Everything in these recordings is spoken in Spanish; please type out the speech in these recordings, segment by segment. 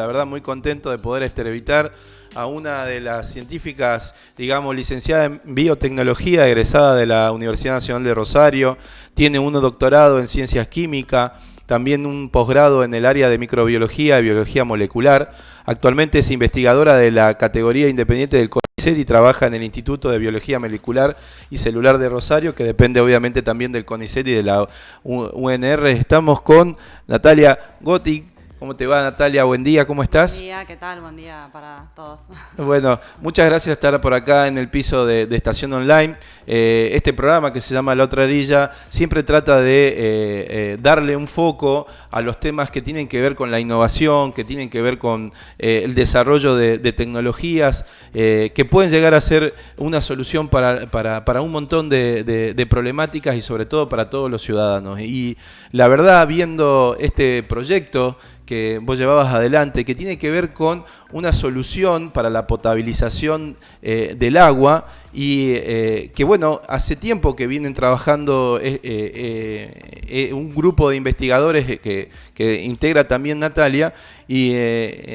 La verdad muy contento de poder evitar a una de las científicas, digamos, licenciada en biotecnología, egresada de la Universidad Nacional de Rosario, tiene un doctorado en ciencias químicas, también un posgrado en el área de microbiología y biología molecular. Actualmente es investigadora de la categoría independiente del CONICET y trabaja en el Instituto de Biología Molecular y Celular de Rosario, que depende obviamente también del CONICET y de la UNR. Estamos con Natalia Gotti. ¿Cómo te va, Natalia? Buen día, ¿cómo estás? Buen día, ¿qué tal? Buen día para todos. Bueno, muchas gracias por estar por acá en el piso de Estación Online. Este programa que se llama La Otra Orilla siempre trata de darle un foco a los temas que tienen que ver con la innovación, que tienen que ver con el desarrollo de tecnologías que pueden llegar a ser una solución para un montón de problemáticas y sobre todo para todos los ciudadanos. Y la verdad, viendo este proyecto que vos llevabas adelante, que tiene que ver con una solución para la potabilización del agua y que bueno, hace tiempo que vienen trabajando un grupo de investigadores que integra también Natalia y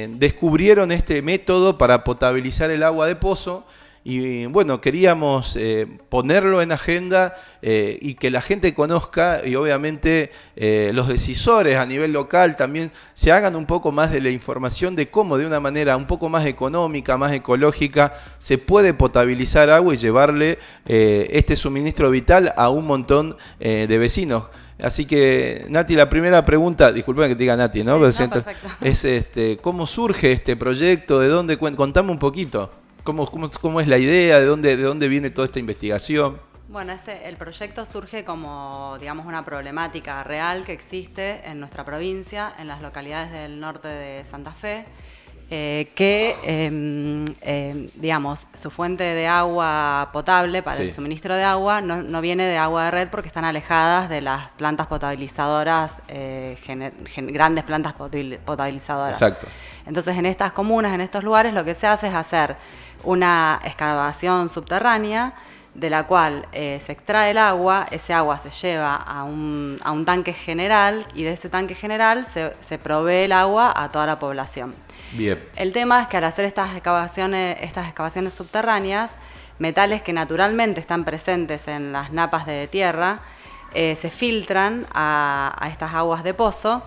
descubrieron este método para potabilizar el agua de pozo. Y bueno, queríamos ponerlo en agenda y que la gente conozca y obviamente los decisores a nivel local también se hagan un poco más de la información de cómo de una manera un poco más económica, más ecológica, se puede potabilizar agua y llevarle este suministro vital a un montón de vecinos. Así que, Nati, la primera pregunta, disculpen que te diga Nati, ¿no? Sí, no, perfecto. Es ¿cómo surge este proyecto? ¿De dónde? Contame un poquito. ¿Cómo es la idea? ¿De dónde viene toda esta investigación? Bueno, el proyecto surge como, digamos, una problemática real que existe en nuestra provincia, en las localidades del norte de Santa Fe, digamos, su fuente de agua potable para el suministro de agua no viene de agua de red porque están alejadas de las plantas potabilizadoras, grandes plantas potabilizadoras. Exacto. Entonces, en estas comunas, en estos lugares, lo que se hace es hacer una excavación subterránea de la cual se extrae el agua, ese agua se lleva a un tanque general y de ese tanque general se provee el agua a toda la población. Bien. El tema es que al hacer estas excavaciones subterráneas, metales que naturalmente están presentes en las napas de tierra se filtran a estas aguas de pozo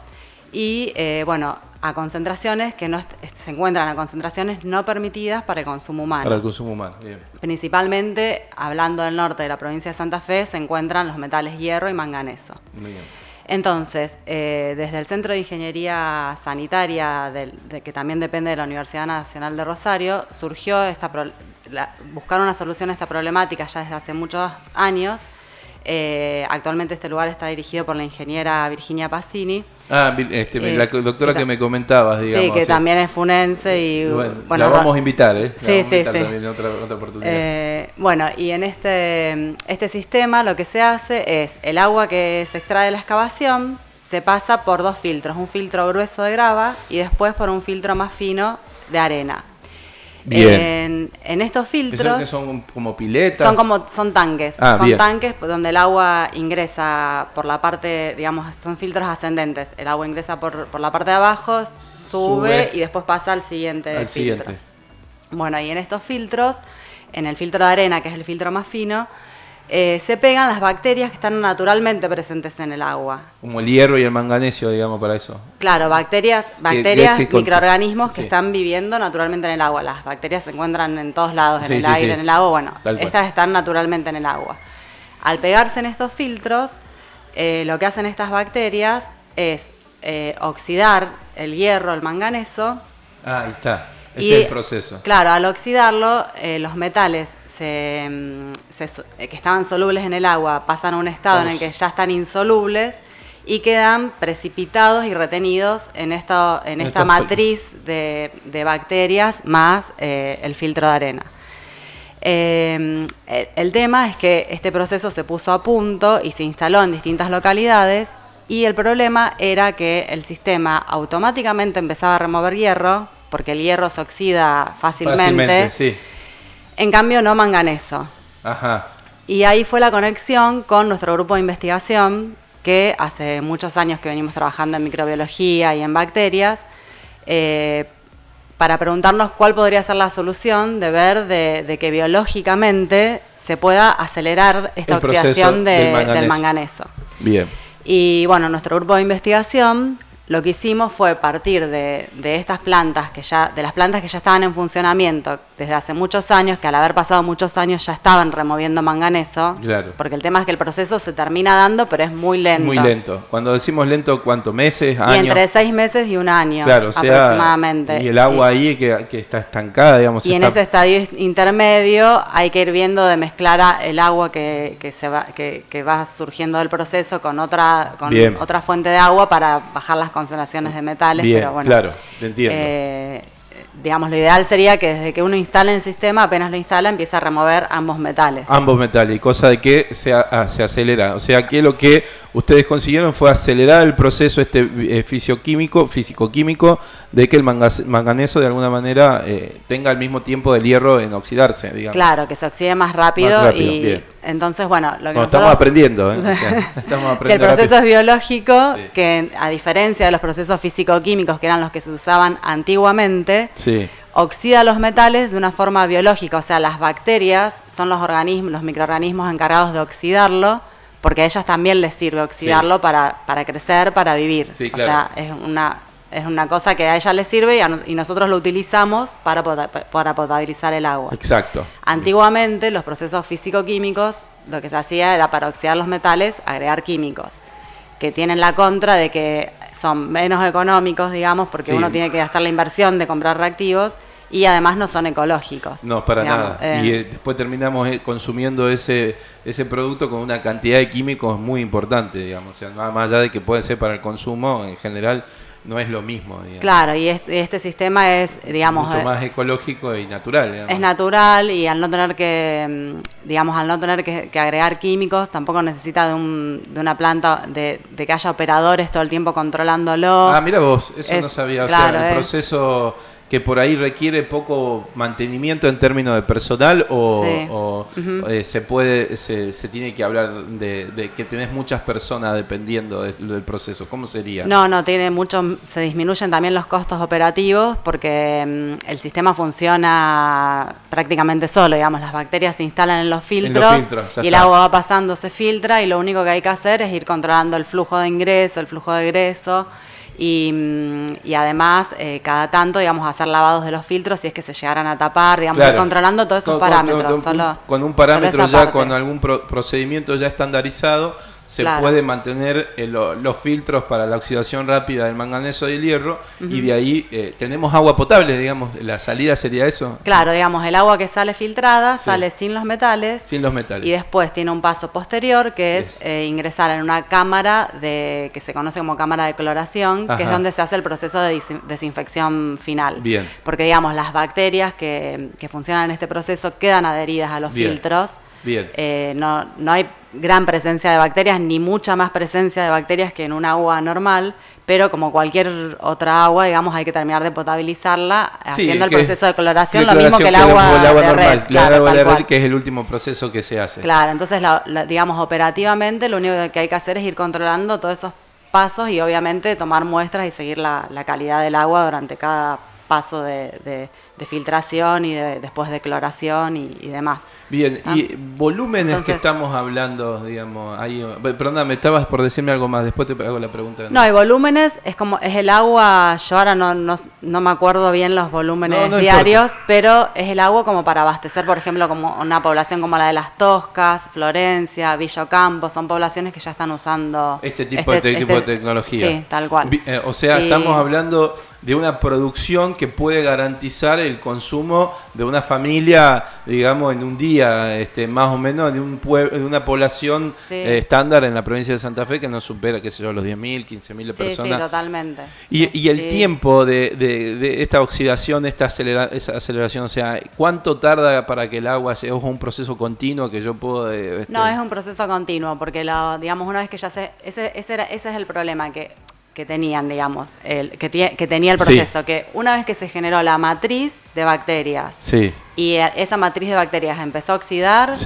y bueno, a concentraciones que se encuentran a concentraciones no permitidas para el consumo humano. Para el consumo humano, bien. Principalmente, hablando del norte de la provincia de Santa Fe, se encuentran los metales hierro y manganeso. Muy bien. Entonces, desde el Centro de Ingeniería Sanitaria, que también depende de la Universidad Nacional de Rosario, surgió buscar una solución a esta problemática ya desde hace muchos años. Actualmente este lugar está dirigido por la ingeniera Virginia Passini. La doctora que me comentabas, digamos. Sí, que también es funense y... Bueno, la vamos a invitar, ¿eh? Sí, sí. También en otra oportunidad. Bueno, y en este sistema lo que se hace es el agua que se extrae de la excavación se pasa por dos filtros, un filtro grueso de grava y después por un filtro más fino de arena. Bien. En estos filtros... Que son como piletas. Son tanques. Bien. Tanques donde el agua ingresa por la parte, digamos, son filtros ascendentes. El agua ingresa por la parte de abajo, sube y después pasa al siguiente filtro. Bueno, y en estos filtros, en el filtro de arena, que es el filtro más fino, se pegan las bacterias que están naturalmente presentes en el agua. Como el hierro y el manganeso, digamos, para eso. Claro, bacterias, microorganismos que están viviendo naturalmente en el agua. Las bacterias se encuentran en todos lados, en el aire, en el agua. Bueno, estas están naturalmente en el agua. Al pegarse en estos filtros, lo que hacen estas bacterias es oxidar el hierro, el manganeso. Ahí está. Ese es el proceso. Claro, al oxidarlo, los metales que estaban solubles en el agua pasan a un estado en el que ya están insolubles y quedan precipitados y retenidos en esta matriz de bacterias más el filtro de arena. El tema es que este proceso se puso a punto y se instaló en distintas localidades y el problema era que el sistema automáticamente empezaba a remover hierro porque el hierro se oxida fácilmente. Sí. En cambio, no manganeso. Ajá. Y ahí fue la conexión con nuestro grupo de investigación, que hace muchos años que venimos trabajando en microbiología y en bacterias, para preguntarnos cuál podría ser la solución de ver de que biológicamente se pueda acelerar esta oxidación del manganeso. Bien. Y bueno, nuestro grupo de investigación lo que hicimos fue partir de estas plantas de las plantas que ya estaban en funcionamiento desde hace muchos años, que al haber pasado muchos años ya estaban removiendo manganeso. Claro. Porque el tema es que el proceso se termina dando, pero es muy lento. Muy lento. Cuando decimos lento, ¿cuánto? ¿Meses? ¿Años? Y entre 6 meses y un año, claro, o sea, aproximadamente. Y el agua ahí que está estancada, digamos. Y en ese estadio intermedio hay que ir viendo de mezclar el agua que va surgiendo del proceso con otra fuente de agua para bajar las concentraciones de metales. Bien, pero bueno, claro, te entiendo. Digamos, lo ideal sería que desde que uno instale el sistema, apenas lo instala, empiece a remover ambos metales. Ambos metales, y cosa de que se acelera. O sea, que lo que ustedes consiguieron fue acelerar el proceso físico-químico de que el manganeso de alguna manera tenga el mismo tiempo del hierro en oxidarse, digamos. Claro, que se oxide más rápido y bien. Entonces, bueno, lo que nosotros... Estamos aprendiendo, ¿eh? O sea, estamos aprendiendo. Si el proceso es biológico, sí, que a diferencia de los procesos físico-químicos que eran los que se usaban antiguamente, sí, oxida los metales de una forma biológica. O sea, las bacterias son los microorganismos encargados de oxidarlo, porque a ellas también les sirve oxidarlo, sí, para crecer, para vivir. Sí, claro. O sea, es una cosa que a ella le sirve y nosotros lo utilizamos para potabilizar el agua. Exacto. Antiguamente, los procesos físico-químicos, lo que se hacía era para oxidar los metales, agregar químicos, que tienen la contra de que son menos económicos, digamos, porque sí, uno tiene que hacer la inversión de comprar reactivos y además no son ecológicos. No, para nada. Y después terminamos consumiendo ese producto con una cantidad de químicos muy importante, digamos. O sea, más allá de que puede ser para el consumo, en general no es lo mismo, digamos. Claro, y este sistema es, digamos... mucho más ecológico y natural, digamos. Es natural y al no tener que agregar químicos, tampoco necesita de una planta de que haya operadores todo el tiempo controlándolo. Ah, mira vos, eso no sabía. Claro, o sea, el proceso que por ahí requiere poco mantenimiento en términos de personal o se tiene que hablar de que tenés muchas personas dependiendo del proceso. ¿Cómo sería? No, se disminuyen también los costos operativos porque el sistema funciona prácticamente solo, digamos, las bacterias se instalan en los filtros y el agua va pasando, se filtra y lo único que hay que hacer es ir controlando el flujo de ingreso, el flujo de egreso. Y además, cada tanto, digamos, hacer lavados de los filtros si es que se llegaran a tapar, digamos, claro, ir controlando todos esos parámetros. Con un parámetro ya, con algún procedimiento ya estandarizado, se puede mantener los filtros para la oxidación rápida del manganeso y el hierro, y de ahí tenemos agua potable, digamos, la salida sería eso. Claro, digamos, el agua que sale filtrada sale sin los metales. Sin los metales. Y después tiene un paso posterior que es ingresar en una cámara que se conoce como cámara de cloración, que es donde se hace el proceso de desinfección final. Bien. Porque, digamos, las bacterias que funcionan en este proceso quedan adheridas a los filtros. Bien. No hay gran presencia de bacterias, ni mucha más presencia de bacterias que en un agua normal, pero como cualquier otra agua, digamos, hay que terminar de potabilizarla haciendo el proceso de cloración, lo mismo que el agua de normal, red. Claro, el agua de red, que es el último proceso que se hace. Claro, entonces, digamos, operativamente lo único que hay que hacer es ir controlando todos esos pasos y obviamente tomar muestras y seguir la calidad del agua durante cada paso de filtración y después de cloración y demás. Bien, y volúmenes que estamos hablando, digamos, perdona, me estabas por decirme algo más, después te hago la pregunta. No, hay volúmenes, es el agua, yo ahora no me acuerdo bien los volúmenes diarios, importa, pero es el agua como para abastecer, por ejemplo, como una población como la de Las Toscas, Florencia, Villa Ocampo, son poblaciones que ya están usando este tipo de tecnología. Sí, tal cual. O sea, estamos hablando de una producción que puede garantizar el consumo de una familia, digamos, en un día, más o menos, de una población estándar en la provincia de Santa Fe que no supera, qué sé yo, los 10.000, 15.000 personas. Sí, totalmente. Y el tiempo de esta oxidación, esa aceleración, o sea, ¿cuánto tarda para que el agua sea un proceso continuo que yo puedo...? No, es un proceso continuo, porque digamos, una vez que ya ese es el problema que tenían, digamos, que tenía el proceso, que una vez que se generó la matriz de bacterias y esa matriz de bacterias empezó a oxidar,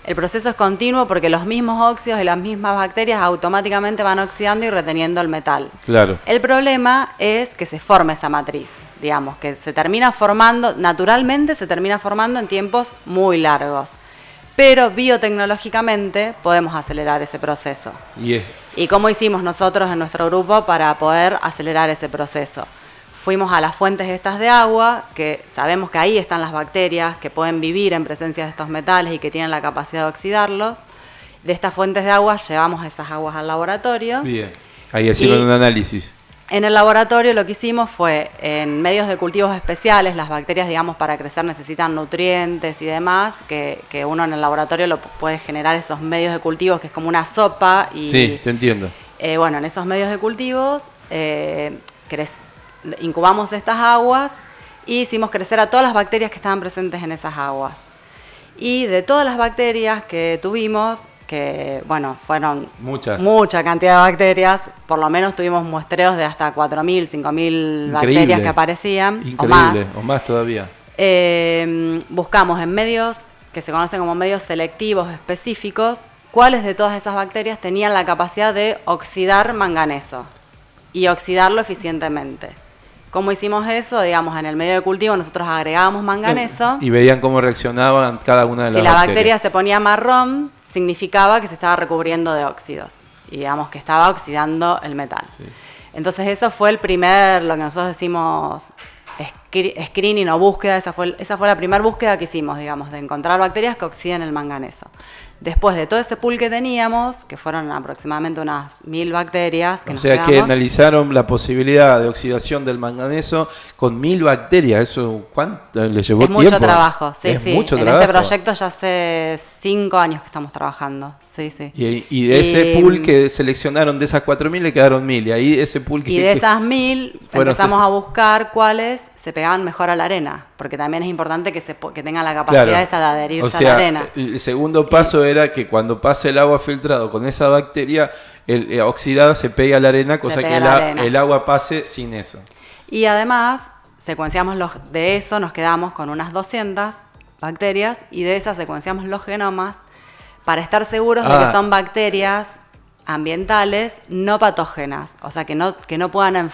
El proceso es continuo porque los mismos óxidos y las mismas bacterias automáticamente van oxidando y reteniendo el metal. Claro. El problema es que se forme esa matriz, digamos, que se termina formando, naturalmente se termina formando en tiempos muy largos. Pero biotecnológicamente podemos acelerar ese proceso. ¿Y cómo hicimos nosotros en nuestro grupo para poder acelerar ese proceso? Fuimos a las fuentes estas de agua, que sabemos que ahí están las bacterias que pueden vivir en presencia de estos metales y que tienen la capacidad de oxidarlos. De estas fuentes de agua llevamos esas aguas al laboratorio. Bien, ahí hicieron un análisis. En el laboratorio lo que hicimos fue, en medios de cultivos especiales, las bacterias, digamos, para crecer necesitan nutrientes y demás, que uno en el laboratorio lo puede generar esos medios de cultivos, que es como una sopa. Sí, te entiendo. Bueno, en esos medios de cultivos incubamos estas aguas y hicimos crecer a todas las bacterias que estaban presentes en esas aguas. Y de todas las bacterias que tuvimos, que bueno, fueron mucha cantidad de bacterias, por lo menos tuvimos muestreos de hasta 4.000, 5.000 bacterias que aparecían. Increíble, o más todavía. Buscamos en medios que se conocen como medios selectivos específicos, cuáles de todas esas bacterias tenían la capacidad de oxidar manganeso y oxidarlo eficientemente. ¿Cómo hicimos eso? Digamos, en el medio de cultivo nosotros agregábamos manganeso. Y veían cómo reaccionaban cada una de las bacterias. Si la bacteria se ponía marrón, significaba que se estaba recubriendo de óxidos. Y digamos que estaba oxidando el metal. Sí. Entonces eso fue lo que nosotros decimos screening o búsqueda. Esa fue la primera búsqueda que hicimos, digamos, de encontrar bacterias que oxiden el manganeso. Después de todo ese pool que teníamos, que fueron aproximadamente unas 1.000 bacterias. Que analizaron la posibilidad de oxidación del manganeso con 1.000 bacterias. ¿Eso cuánto le llevó tiempo? Mucho trabajo, sí. Mucho en trabajo. Este proyecto ya hace 5 años que estamos trabajando. Sí. Y de ese pool que seleccionaron, de esas 4.000 le quedaron 1.000. Y ahí ese pool y de esas 1.000 empezamos a buscar cuáles se pegaban mejor a la arena, porque también es importante que tengan la capacidad esa de adherirse a la arena. El segundo paso era que cuando pase el agua filtrado con esa bacteria oxidada se pega a la arena, cosa que el agua pase sin eso. Y además, secuenciamos de eso, nos quedamos con unas 200 bacterias y de esas secuenciamos los genomas para estar seguros de que son bacterias ambientales no patógenas, o sea, que no puedan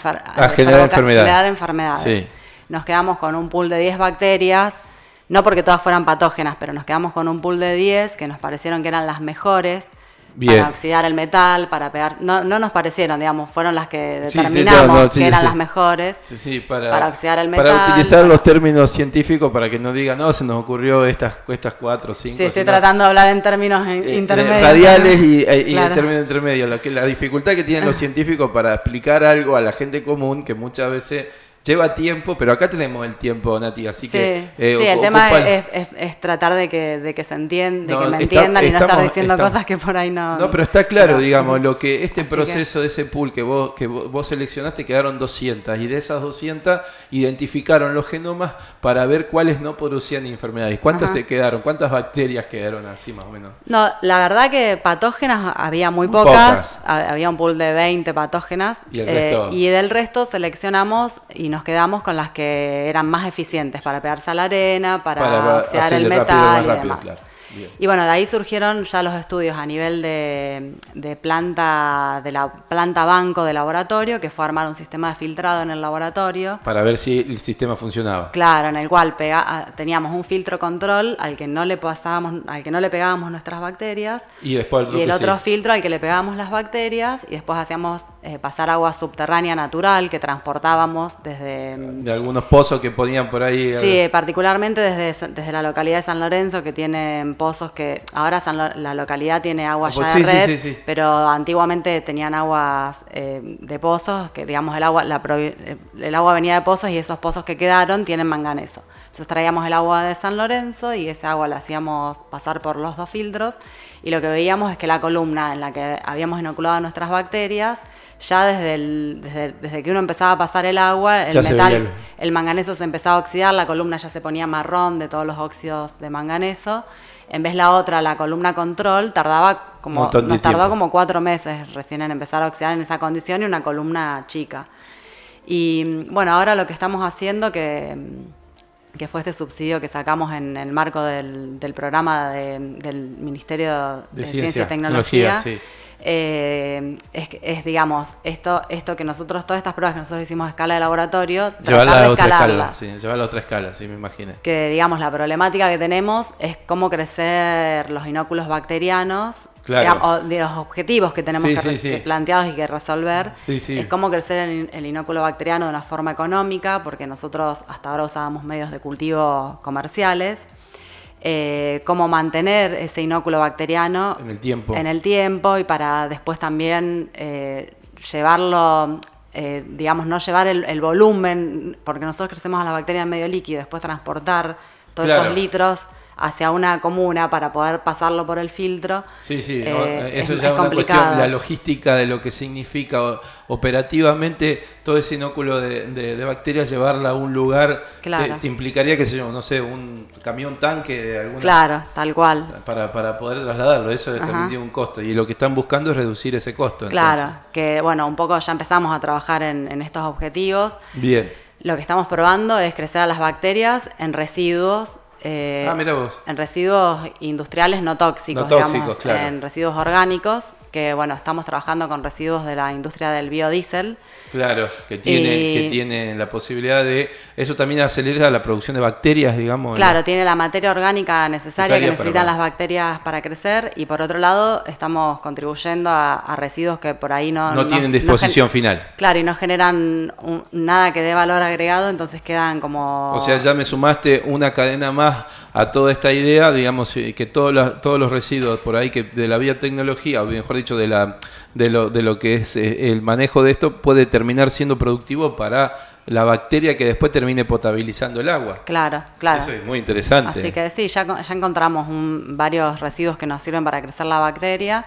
generar enfermedades. Sí. Nos quedamos con un pool de 10 bacterias, no porque todas fueran patógenas, pero nos quedamos con un pool de 10 que nos parecieron que eran las mejores. Bien. Para oxidar el metal, para pegar. No nos parecieron, digamos, fueron las que determinamos que eran las mejores para oxidar el metal. Para utilizar los términos científicos para que no digan, no, se nos ocurrió estas 4 o 5. Sí, estoy tratando de hablar en términos intermedios. Radiales y en términos intermedios. La dificultad que tienen los científicos para explicar algo a la gente común, que muchas veces lleva tiempo, pero acá tenemos el tiempo, Nati, así que... el tema es tratar de que se entienda, de que me entiendan y no estar diciendo cosas que por ahí no... No, pero está claro, digamos, lo que proceso de ese pool que vos seleccionaste, quedaron 200, y de esas 200 identificaron los genomas para ver cuáles no producían enfermedades. ¿Cuántas te quedaron? ¿Cuántas bacterias quedaron así más o menos? No, la verdad que patógenas había muy pocas. Había un pool de 20 patógenas. ¿Y el resto? Y del resto seleccionamos y nos quedamos con las que eran más eficientes para pegarse a la arena, para oxidar el metal y demás. Claro. Y bueno, de ahí surgieron ya los estudios a nivel de la planta banco de laboratorio, que fue armar un sistema de filtrado en el laboratorio. Para ver si el sistema funcionaba. Claro, en el cual teníamos un filtro control al que no le pegábamos nuestras bacterias. Y después el otro filtro al que le pegábamos las bacterias, y después hacíamos pasar agua subterránea natural que transportábamos desde... De algunos pozos que ponían por ahí. Sí, particularmente desde la localidad de San Lorenzo, que tienen pozos que ahora la localidad tiene agua ya de red, pero antiguamente tenían aguas de pozos, que digamos el agua venía de pozos y esos pozos que quedaron tienen manganeso. Entonces traíamos el agua de San Lorenzo y ese agua la hacíamos pasar por los 2 filtros y lo que veíamos es que la columna en la que habíamos inoculado nuestras bacterias, ya desde que uno empezaba a pasar el agua, el manganeso se empezaba a oxidar, la columna ya se ponía marrón de todos los óxidos de manganeso. En vez la columna control nos tardó como 4 meses recién en empezar a oxidar en esa condición y una columna chica. Y bueno, ahora lo que estamos haciendo, que que fue este subsidio que sacamos en el marco del programa del Ministerio de Ciencia y Tecnología. Sí. Es digamos, esto que nosotros, todas estas pruebas que nosotros hicimos a escala de laboratorio, tratar de escalarla. Llevarla a otra escala, sí, me imagino. Que, digamos, la problemática que tenemos es cómo crecer los inóculos bacterianos, digamos, de los objetivos que tenemos que planteados y que resolver, es cómo crecer el inóculo bacteriano de una forma económica, porque nosotros hasta ahora usábamos medios de cultivo comerciales. Cómo mantener ese inóculo bacteriano en el tiempo y para después también llevarlo, digamos, no llevar el volumen, porque nosotros crecemos a la bacteria en medio líquido, después transportar todos esos litros hacia una comuna para poder pasarlo por el filtro. Eso ya es una cuestión, la logística de lo que significa operativamente todo ese inóculo de bacterias, llevarla a un lugar, te implicaría, qué sé yo, no sé, un camión tanque de alguna... Claro, tal cual. Para poder trasladarlo, eso también tiene un costo, y lo que están buscando es reducir ese costo. Claro, entonces. Que bueno, un poco ya empezamos a trabajar en estos objetivos. Bien. Lo que estamos probando es crecer a las bacterias en residuos, mira vos. en residuos industriales no tóxicos, digamos, en residuos orgánicos, que bueno, estamos trabajando con residuos de la industria del biodiesel. Claro, que tiene la posibilidad de... Eso también acelera la producción de bacterias, digamos. Claro, tiene la materia orgánica necesaria que necesitan las bacterias para crecer, y por otro lado estamos contribuyendo a residuos que por ahí no tienen disposición final. Claro, y no generan nada que dé valor agregado, entonces quedan como... O sea, ya me sumaste una cadena más a toda esta idea, digamos, que todos los residuos por ahí que de la biotecnología, o mejor dicho, de lo que es el manejo de esto, puede terminar siendo productivo para la bacteria que después termine potabilizando el agua. Claro. Eso es muy interesante. Así que sí, ya encontramos varios residuos que nos sirven para crecer la bacteria.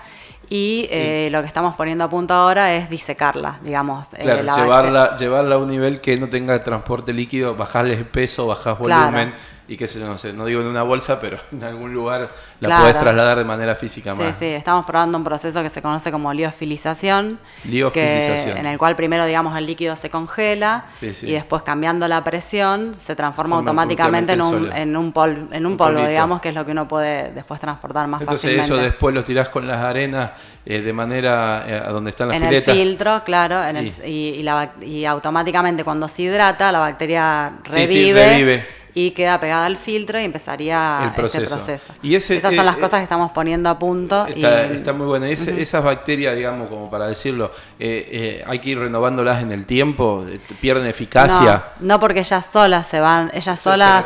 Y lo que estamos poniendo a punto ahora es disecarla, digamos. Claro, llevarla a un nivel que no tenga transporte líquido, bajarle el peso, bajar volumen, y qué sé yo, no digo en una bolsa, pero en algún lugar la podés trasladar de manera física más. Sí, estamos probando un proceso que se conoce como liofilización. En el cual primero, digamos, el líquido se congela y después, cambiando la presión, se transforma automáticamente en un polvo, digamos, que es lo que uno puede después transportar más fácilmente. Entonces eso después lo tirás con las arenas de manera a donde están las piletas. En el filtro, claro, y automáticamente cuando se hidrata, la bacteria revive. Y queda pegada al filtro y empezaría este proceso. Y esas son las cosas que estamos poniendo a punto. Está muy bueno. Esas bacterias, digamos, como para decirlo, hay que ir renovándolas en el tiempo, pierden eficacia. No, porque ellas solas se van,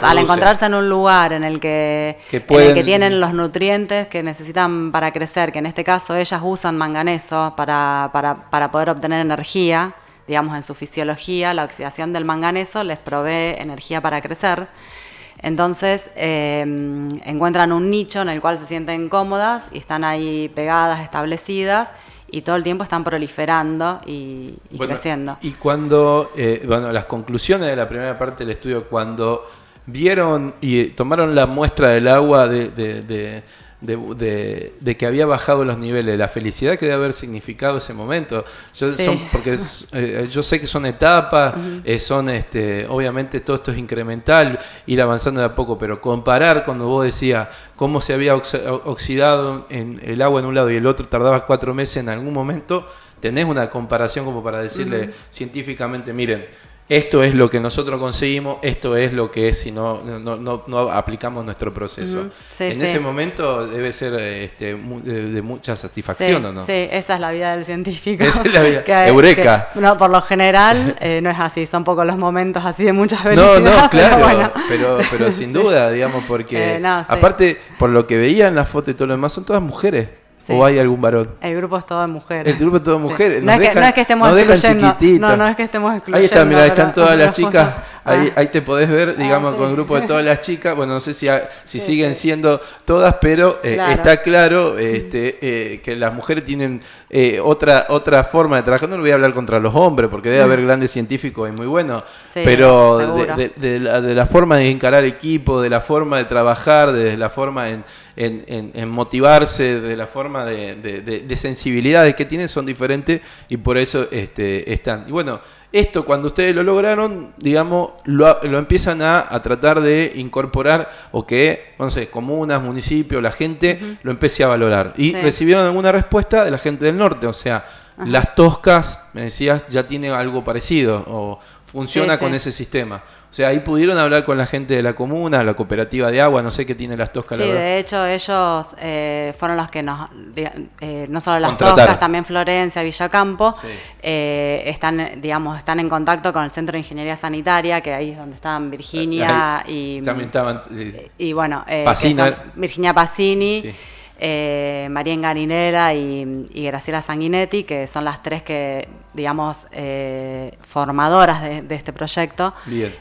al encontrarse en un lugar en el que tienen los nutrientes que necesitan para crecer, que en este caso ellas usan manganeso para poder obtener energía. Digamos, en su fisiología, la oxidación del manganeso les provee energía para crecer. Entonces, encuentran un nicho en el cual se sienten cómodas y están ahí pegadas, establecidas, y todo el tiempo están proliferando y creciendo. Y cuando, las conclusiones de la primera parte del estudio, cuando vieron y tomaron la muestra del agua de que había bajado los niveles, la felicidad que debe haber significado ese momento. Porque yo sé que son etapas, obviamente todo esto es incremental, ir avanzando de a poco, pero comparar cuando vos decías cómo se había oxidado en el agua en un lado y el otro tardaba 4 meses, en algún momento tenés una comparación como para decirle científicamente, miren, esto es lo que nosotros conseguimos, esto es lo que es si no aplicamos nuestro proceso. En ese momento debe ser de mucha satisfacción, ¿o no? Sí, esa es la vida del científico. Esa es la vida. Eureka. Por lo general no es así, son pocos los momentos así de mucha felicidad. No, claro, pero sin duda, digamos, porque aparte, por lo que veía en la foto y todo lo demás, son todas mujeres. Sí. ¿O hay algún varón? El grupo es todo de mujeres. El grupo es todo de mujeres. Sí. No es que estemos excluyendo. No es que estemos excluyendo. Ahí está, mirá, están todas las chicas. Ahí te podés ver, digamos, con el grupo de todas las chicas. Bueno, no sé si siguen siendo todas, pero está claro que las mujeres tienen otra forma de trabajar. No lo voy a hablar contra los hombres, porque debe haber grandes científicos y muy buenos. Sí, pero de la forma de encarar equipo, de la forma de trabajar, de la forma en en motivarse, de la forma de sensibilidades que tienen son diferentes y por eso están. Y bueno, esto cuando ustedes lo lograron, digamos, lo empiezan a tratar de incorporar o que, no sé, comunas, municipios, la gente lo empiece a valorar. Y recibieron alguna respuesta de la gente del norte, o sea, Las Toscas, me decías, ya tiene algo parecido o funciona con ese sistema. O sea, ahí pudieron hablar con la gente de la comuna, la cooperativa de agua, no sé qué tiene Las Toscas. Sí, la verdad. de hecho ellos fueron los que nos, no solo Las Toscas, también Florencia, Villacampo, están en contacto con el Centro de Ingeniería Sanitaria, que ahí es donde estaban Virginia y también estaban y bueno, Pacina, Virginia Pacini. Sí. María Engarinera y Graciela Sanguinetti, que son las tres que, digamos, formadoras de este proyecto. Bien.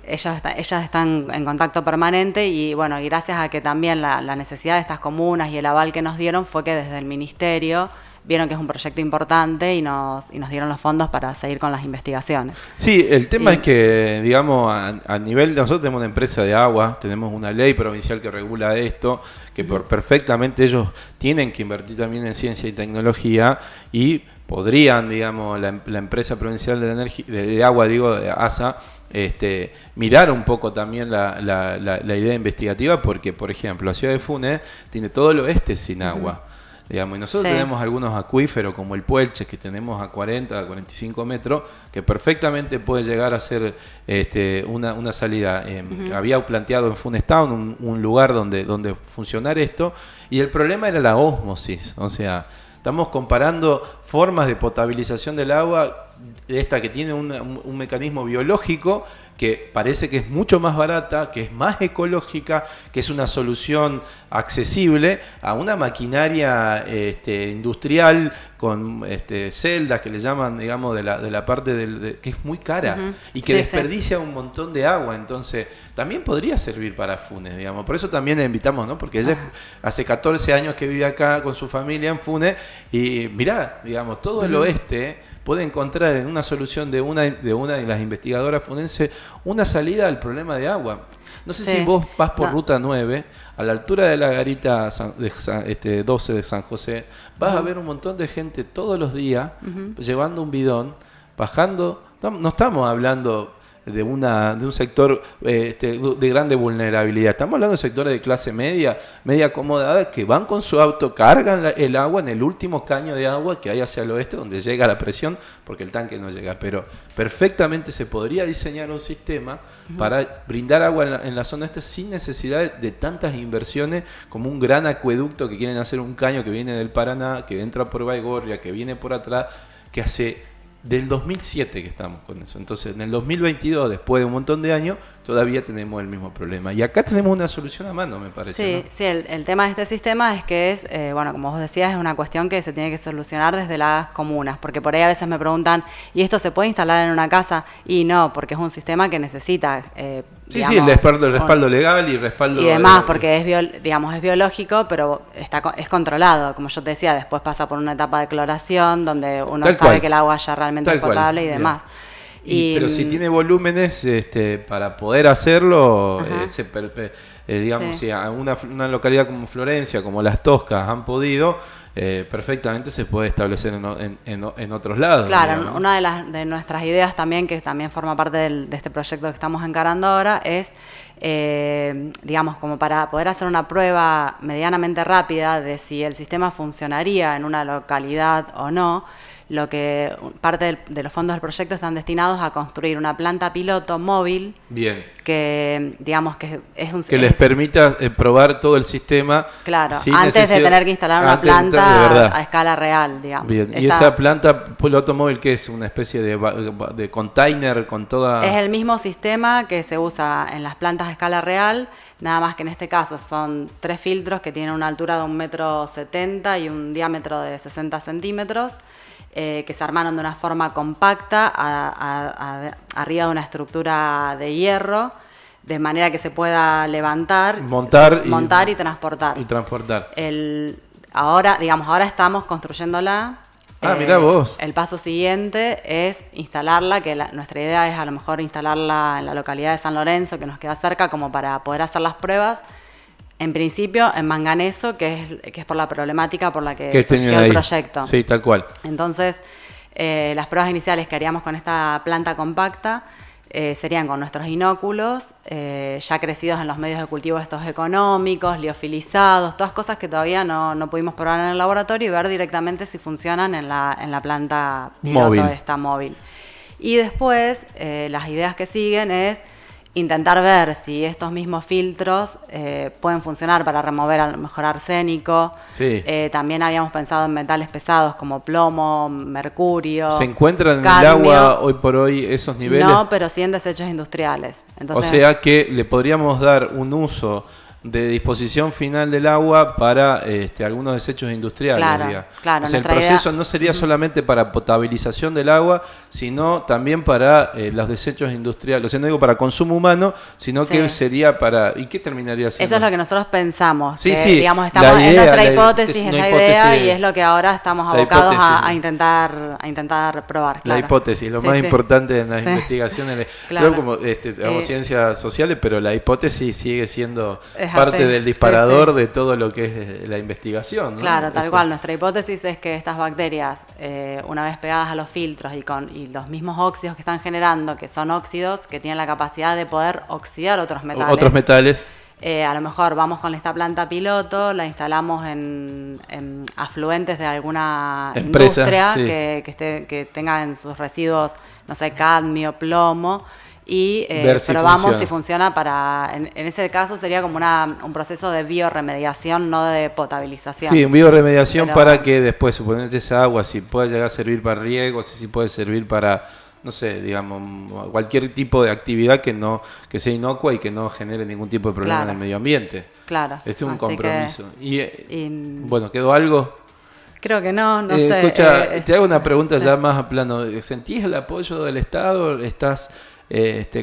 Ellas están en contacto permanente y, bueno, y gracias a que también la necesidad de estas comunas y el aval que nos dieron fue que desde el Ministerio vieron que es un proyecto importante y nos dieron los fondos para seguir con las investigaciones. Sí, el tema es que, digamos, a nivel de nosotros tenemos una empresa de agua, tenemos una ley provincial que regula esto, que perfectamente ellos tienen que invertir también en ciencia y tecnología y podrían, digamos, la empresa provincial de la energía, de agua, digo, de ASA, mirar un poco también la idea investigativa porque, por ejemplo, la ciudad de Funes tiene todo el oeste sin agua. Digamos, y nosotros tenemos algunos acuíferos como el Puelche, que tenemos a 40, a 45 metros, que perfectamente puede llegar a ser una salida. Había planteado en Funes Town un lugar donde funcionar esto, y el problema era la ósmosis. O sea, estamos comparando formas de potabilización del agua, esta que tiene un mecanismo biológico, que parece que es mucho más barata, que es más ecológica, que es una solución accesible a una maquinaria industrial con celdas que le llaman, digamos, de la parte que es muy cara y que desperdicia un montón de agua. Entonces, también podría servir para Funes, digamos. Por eso también le invitamos, ¿no? Porque ella hace 14 años que vive acá con su familia en Funes y mirá, digamos, todo el oeste puede encontrar en una solución de una de las investigadoras funenses una salida al problema de agua. No sé si vos vas por Ruta 9, a la altura de la garita 12 de San José, vas a ver un montón de gente todos los días llevando un bidón, bajando. No estamos hablando de un sector de grande vulnerabilidad. Estamos hablando de sectores de clase media acomodada, que van con su auto, cargan el agua en el último caño de agua que hay hacia el oeste, donde llega la presión, porque el tanque no llega. Pero perfectamente se podría diseñar un sistema para brindar agua en la zona este sin necesidad de tantas inversiones como un gran acueducto que quieren hacer, un caño que viene del Paraná, que entra por Baigorria, que viene por atrás, que hace del 2007 que estamos con eso. Entonces, en el 2022, después de un montón de años, todavía tenemos el mismo problema. Y acá tenemos una solución a mano, me parece. Sí, ¿no? Sí, el tema de este sistema es que es, bueno, como vos decías, es una cuestión que se tiene que solucionar desde las comunas, porque por ahí a veces me preguntan, ¿y esto se puede instalar en una casa? Y no, porque es un sistema que necesita, digamos, el respaldo legal y respaldo... Y demás, porque es biológico, pero es controlado. Como yo te decía, después pasa por una etapa de clораción, donde uno sabe que el agua ya realmente es potable y demás. Pero si tiene volúmenes para poder hacerlo, digamos, si a una localidad como Florencia, como Las Toscas han podido, perfectamente se puede establecer en otros lados. Claro, digamos, ¿no? Una de nuestras ideas también, que también forma parte de este proyecto que estamos encarando ahora, es, digamos, como para poder hacer una prueba medianamente rápida de si el sistema funcionaría en una localidad o no. Lo que parte de los fondos del proyecto están destinados a construir una planta piloto móvil. Bien. Que, digamos, que es un... Que les permita probar todo el sistema. Claro, antes de tener que instalar una planta a escala real, digamos. Bien, y esa planta piloto móvil, ¿qué es? ¿Una especie de container con toda...? Es el mismo sistema que se usa en las plantas a escala real, nada más que en este caso son 3 filtros que tienen una altura de 1,70 m y un diámetro de 60 centímetros. Que se armaron de una forma compacta arriba de una estructura de hierro, de manera que se pueda levantar, montar y transportar. Ahora estamos construyéndola. Mirá vos. El paso siguiente es instalarla, que nuestra idea es a lo mejor instalarla en la localidad de San Lorenzo, que nos queda cerca, como para poder hacer las pruebas En principio en manganeso, que es por la problemática por la que surgió el proyecto. Sí, tal cual. Entonces, las pruebas iniciales que haríamos con esta planta compacta serían con nuestros inóculos, ya crecidos en los medios de cultivo estos económicos, liofilizados, todas cosas que todavía no pudimos probar en el laboratorio y ver directamente si funcionan en la planta piloto móvil. Y después, las ideas que siguen es intentar ver si estos mismos filtros pueden funcionar para remover a lo mejor arsénico. Sí. También habíamos pensado en metales pesados como plomo, mercurio. ¿Se encuentran cadmio. En el agua hoy por hoy esos niveles? No, pero sí en desechos industriales. Entonces, o sea que le podríamos dar un uso de disposición final del agua para algunos desechos industriales. Claro, o sea, el proceso no sería solamente para potabilización del agua, sino también para los desechos industriales. O sea, no digo para consumo humano, sino que sería para... ¿Y qué terminaría siendo? Eso es lo que nosotros pensamos. Sí, que, sí. Digamos, estamos en nuestra hipótesis, es la idea, y es lo que ahora estamos abocados a intentar probar. Claro. La hipótesis, lo más importante en las investigaciones. Claro. Como ciencias sociales, pero la hipótesis sigue siendo parte del disparador de todo lo que es la investigación, ¿no? Claro, tal cual. Nuestra hipótesis es que estas bacterias, una vez pegadas a los filtros y los mismos óxidos que están generando, que son óxidos que tienen la capacidad de poder oxidar otros metales. A lo mejor vamos con esta planta piloto, la instalamos en afluentes de alguna industria que tenga en sus residuos, no sé, cadmio, plomo, y probamos si funciona en ese caso sería como un proceso de bioremediación, no de potabilización. Sí, bioremediación para que después, suponete esa agua, si puede llegar a servir para riego, si puede servir para, no sé, digamos, cualquier tipo de actividad que sea inocua y que no genere ningún tipo de problema en el medio ambiente. Claro. Este es un compromiso. Bueno, ¿quedó algo? Creo que no sé. Escucha, te hago una pregunta ya más a plano. ¿Sentís el apoyo del Estado?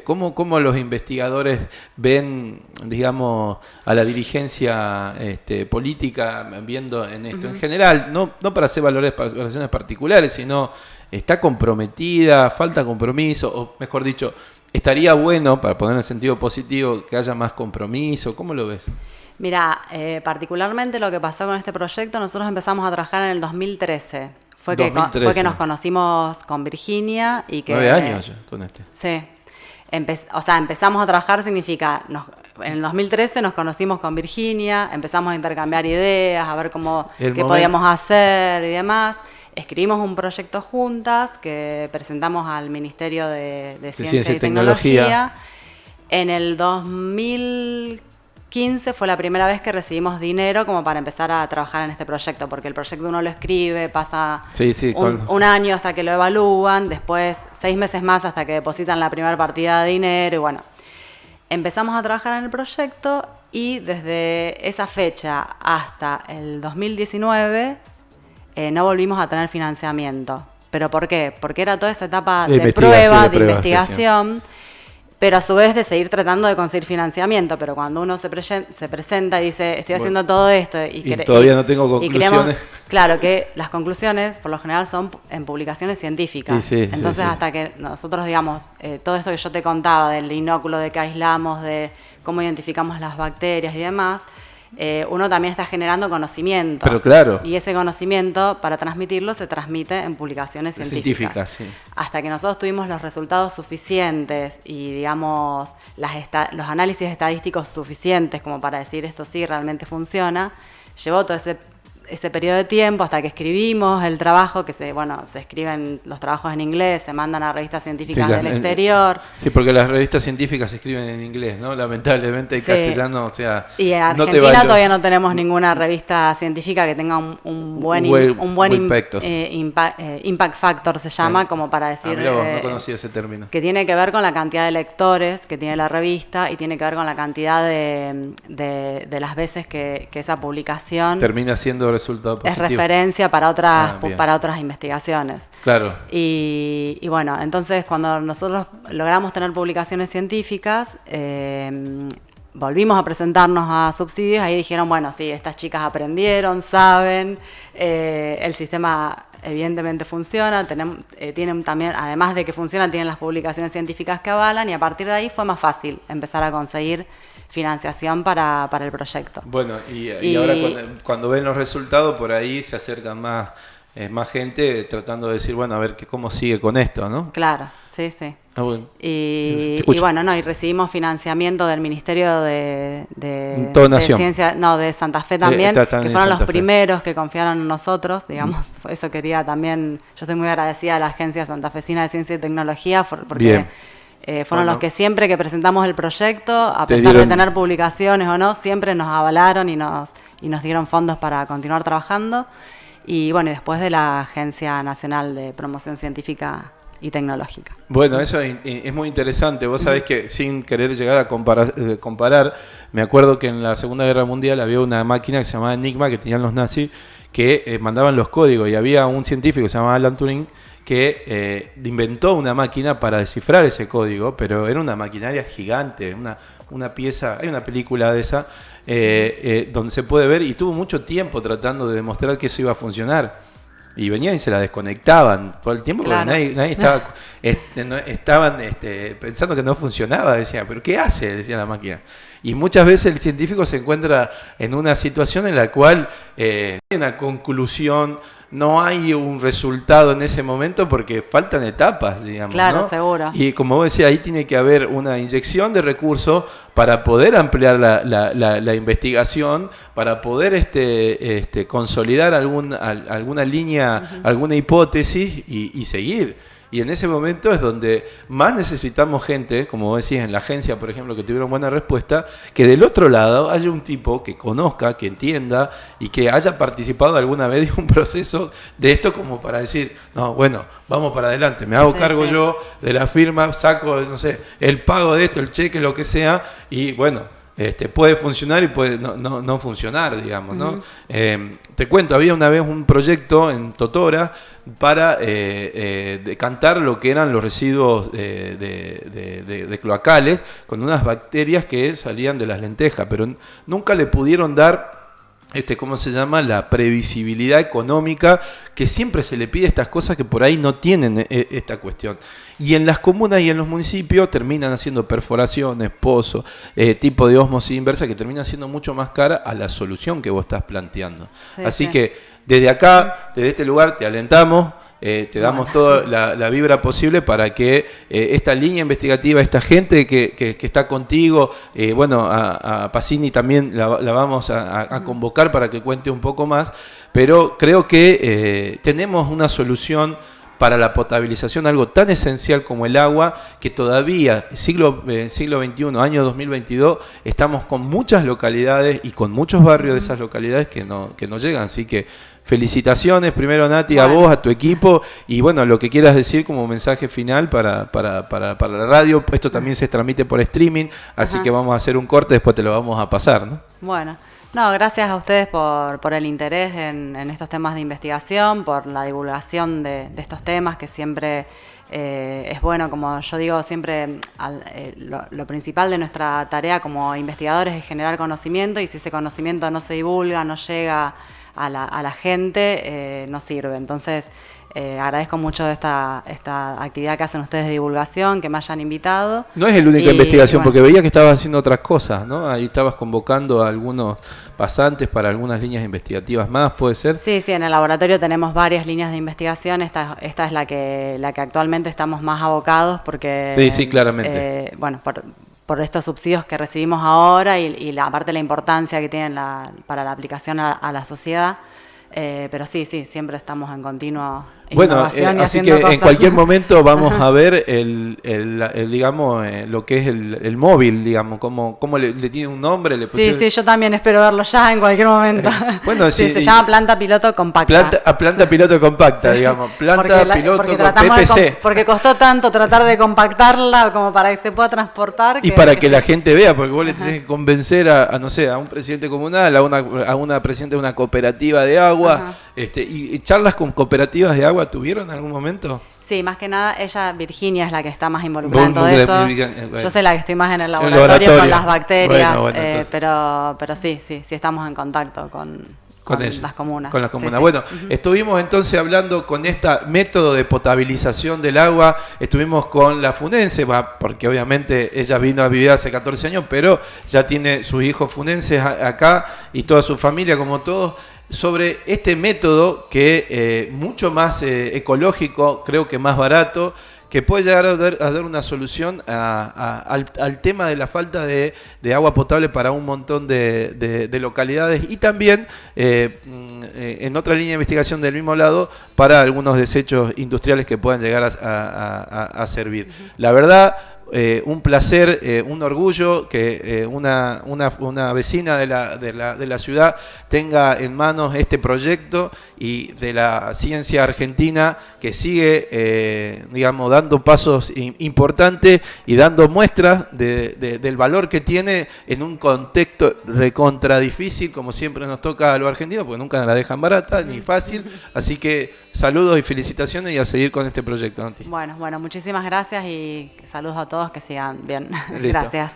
¿Cómo los investigadores ven, digamos, a la dirigencia política viendo en esto? En general, no para hacer valoraciones particulares, sino ¿está comprometida? ¿Falta compromiso? O mejor dicho, ¿estaría bueno, para poner en sentido positivo, que haya más compromiso? ¿Cómo lo ves? Mira, particularmente lo que pasó con este proyecto, nosotros empezamos a trabajar en el 2013. Fue que nos conocimos con Virginia y que... 9 años ya con este. Sí. Empezamos a trabajar significa... En el 2013 nos conocimos con Virginia, empezamos a intercambiar ideas, a ver qué podíamos hacer y demás. Escribimos un proyecto juntas que presentamos al Ministerio de Ciencia y Tecnología. En el 2015 fue la primera vez que recibimos dinero como para empezar a trabajar en este proyecto, porque el proyecto uno lo escribe, pasa un año hasta que lo evalúan, después 6 meses más hasta que depositan la primera partida de dinero y bueno. Empezamos a trabajar en el proyecto y desde esa fecha hasta el 2019 no volvimos a tener financiamiento. ¿Pero por qué? Porque era toda esa etapa de prueba, de investigación, pero a su vez de seguir tratando de conseguir financiamiento. Pero cuando uno se presenta y dice, estoy haciendo todo esto y todavía no tengo conclusiones. Claro que las conclusiones por lo general son en publicaciones científicas. Entonces hasta que nosotros, digamos, todo esto que yo te contaba del inóculo, de que aislamos, de cómo identificamos las bacterias y demás, uno también está generando conocimiento. Pero claro. Y ese conocimiento, para transmitirlo, se transmite en publicaciones científicas. Hasta que nosotros tuvimos los resultados suficientes y, digamos, los análisis estadísticos suficientes como para decir esto sí realmente funciona, llevó todo ese periodo de tiempo hasta que escribimos el trabajo, que se escriben los trabajos en inglés, se mandan a revistas científicas del exterior. Sí, porque las revistas científicas se escriben en inglés, ¿no? Lamentablemente en castellano, o sea... Y en Argentina todavía no tenemos ninguna revista científica que tenga un buen impact factor, se llama, como para decir... no conocía ese término. Que tiene que ver con la cantidad de lectores que tiene la revista y tiene que ver con la cantidad de las veces que esa publicación... Termina siendo resultado positivo. Es referencia para otras investigaciones. Claro. Y bueno, entonces cuando nosotros logramos tener publicaciones científicas, volvimos a presentarnos a subsidios, ahí dijeron, bueno, sí, estas chicas aprendieron, saben, el sistema evidentemente funciona, tienen también, además de que funciona, tienen las publicaciones científicas que avalan, y a partir de ahí fue más fácil empezar a conseguir financiación para el proyecto. Bueno, y ahora cuando ven los resultados, por ahí se acercan más gente tratando de decir, bueno, a ver cómo sigue con esto, ¿no? Claro, sí. Bueno. Y recibimos financiamiento del Ministerio de Ciencia, de Santa Fe también, que fueron los primeros que confiaron en nosotros, digamos. Eso quería también, yo estoy muy agradecida a la Agencia Santafesina de Ciencia y Tecnología, porque fueron los que siempre que presentamos el proyecto, a pesar de tener publicaciones o no, siempre nos avalaron y nos dieron fondos para continuar trabajando. Y bueno, después de la Agencia Nacional de Promoción Científica y Tecnológica. Bueno, eso es muy interesante. Vos sabés que sin querer llegar a comparar, me acuerdo que en la Segunda Guerra Mundial había una máquina que se llamaba Enigma, que tenían los nazis, que mandaban los códigos, y había un científico que se llamaba Alan Turing que inventó una máquina para descifrar ese código, pero era una maquinaria gigante, una pieza, hay una película de esa, donde se puede ver, y tuvo mucho tiempo tratando de demostrar que eso iba a funcionar. Y venían y se la desconectaban todo el tiempo, claro, porque nadie estaba, estaban pensando que no funcionaba. Decía, ¿pero qué hace? Decía la máquina. Y muchas veces el científico se encuentra en una situación en la cual hay una conclusión, no hay un resultado en ese momento porque faltan etapas, digamos. Claro, ¿no? Seguro. Y como vos decías, ahí tiene que haber una inyección de recursos para poder ampliar la investigación, para poder consolidar alguna línea, alguna hipótesis y seguir. Y en ese momento es donde más necesitamos gente, como vos decís, en la agencia, por ejemplo, que tuvieron buena respuesta, que del otro lado haya un tipo que conozca, que entienda y que haya participado alguna vez de un proceso de esto, como para decir, no, bueno, vamos para adelante, me hago cargo yo de la firma, saco, no sé, el pago de esto, el cheque, lo que sea, y bueno, puede funcionar y puede no funcionar, digamos, ¿no? Te cuento, había una vez un proyecto en Totora para decantar lo que eran los residuos de cloacales con unas bacterias que salían de las lentejas, pero nunca le pudieron dar ¿cómo se llama? La previsibilidad económica que siempre se le pide a estas cosas que por ahí no tienen esta cuestión. Y en las comunas y en los municipios terminan haciendo perforaciones, pozos, tipo de ósmosis inversa que termina siendo mucho más cara a la solución que vos estás planteando. Sí, así que desde acá, desde este lugar, te alentamos. Te damos toda la vibra posible para que esta línea investigativa, esta gente que está contigo, a Pacini también la vamos a convocar para que cuente un poco más, pero creo que tenemos una solución para la potabilización, algo tan esencial como el agua, que todavía, siglo XXI, año 2022, estamos con muchas localidades y con muchos barrios de esas localidades que no llegan, así que felicitaciones primero, Nati, a vos, a tu equipo, y bueno, lo que quieras decir como mensaje final para la radio. Esto también se transmite por streaming, así que vamos a hacer un corte, después te lo vamos a pasar, ¿no? Bueno, gracias a ustedes por el interés en estos temas de investigación, por la divulgación de estos temas, que siempre es bueno, como yo digo, siempre lo principal de nuestra tarea como investigadores es generar conocimiento, y si ese conocimiento no se divulga, no llega a la gente, no sirve. Entonces, agradezco mucho esta actividad que hacen ustedes de divulgación, que me hayan invitado. No es el única investigación, porque veía que estabas haciendo otras cosas, ¿no? Ahí estabas convocando a algunos pasantes para algunas líneas investigativas más, ¿puede ser? Sí, en el laboratorio tenemos varias líneas de investigación. Esta es la que actualmente estamos más abocados, porque sí, claramente. Por estos subsidios que recibimos ahora y aparte la importancia que tienen para la aplicación a la sociedad. Pero sí, siempre estamos en continuo innovación y así haciendo que cosas. En cualquier momento vamos a ver digamos, lo que es el móvil, digamos, cómo le tiene un nombre. Le pusieron... Sí, yo también espero verlo ya en cualquier momento. Se llama planta piloto compacta. Planta piloto compacta, digamos. Piloto con PPC. Porque costó tanto tratar de compactarla como para que se pueda transportar. Y para que la gente vea, porque vos le tenés que convencer a un presidente comunal, a una presidente de una cooperativa de agua, y charlas con cooperativas de agua, ¿tuvieron en algún momento? Sí, más que nada, Virginia, es la que está más involucrada en todo eso. Yo soy la que estoy más en el laboratorio con las bacterias, pero sí estamos en contacto con con las comunas. Con las comunas. Sí. Bueno, estuvimos entonces hablando con este método de potabilización del agua, estuvimos con la Funense, porque obviamente ella vino a vivir hace 14 años, pero ya tiene sus hijos funenses acá y toda su familia, como todos, sobre este método que mucho más ecológico, creo que más barato, que puede llegar a dar una solución al tema de la falta de agua potable para un montón de localidades y también en otra línea de investigación del mismo lado para algunos desechos industriales que puedan llegar a servir. La verdad, un placer, un orgullo que una vecina de la ciudad tenga en manos este proyecto y de la ciencia argentina que sigue, digamos, dando pasos importantes y dando muestras del valor que tiene en un contexto recontra difícil, como siempre nos toca a los argentinos, porque nunca la dejan barata ni fácil. Así que saludos y felicitaciones y a seguir con este proyecto, Nati. Bueno, muchísimas gracias y saludos a todos, que sigan bien. Listo. Gracias.